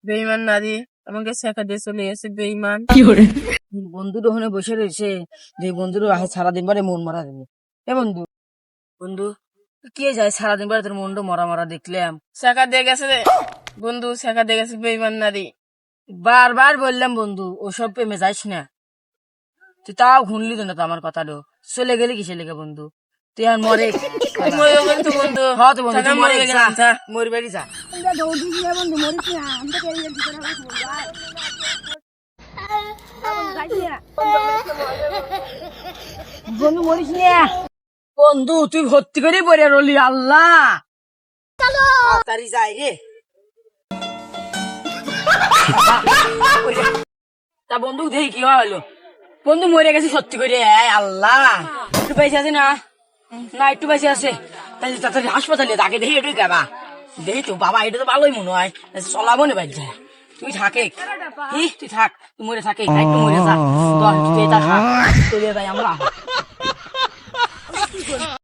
বেঈমান নারী আমাকে শেখা দিয়ে চলে গেছে বেঈমান। বন্ধুর ওখানে বসে রয়েছে, যে বন্ধুর আহে সারাদিন পরে মন মরা দেবে। এ বন্ধু, বন্ধু কে যায় সারাদিন পরে তোর মনটা মরা মরা দেখলাম। শেখা দিয়ে গেছে রে বন্ধু, শেখা দিয়ে গেছে বেঈমান নারী। বারবার বললাম বন্ধু ওসব প্রেমে যাইস না, তুই তাও শুনলি তো না তো আমার কথাটা। চলে গেলি কিসে লেগে বন্ধু? তুই আর মরে মরে গেলি তো বন্ধু। হ্যাঁ তো বন্ধু, শেখা তুই মরে মরে যা, গেলাম, যা। মরে বাড়ি যা। বন্ধু মরিস না বন্ধু, তুই ভর্তি করে পড়ে রলি। আল্লাহ তাড়াতাড়ি যাই রে। তা বন্ধু দেখি কি হলো? বন্ধু মরে গেছে সত্যি করে। আল্লাহ, একটু পয়সা আছে না? না একটু পয়সা আছে, তাহলে তাড়াতাড়ি হাসপাতালে তাকে দেখি একটু গেবা। দেখি তো বাবা, এটা তো ভালোই মনে হয়, চলাবো না বাড়ি যায়। তুই থাকে তুই থাক, তুই মরে থাকে, একটু মরে যা। তুই থাক, চলে যাই আমরা।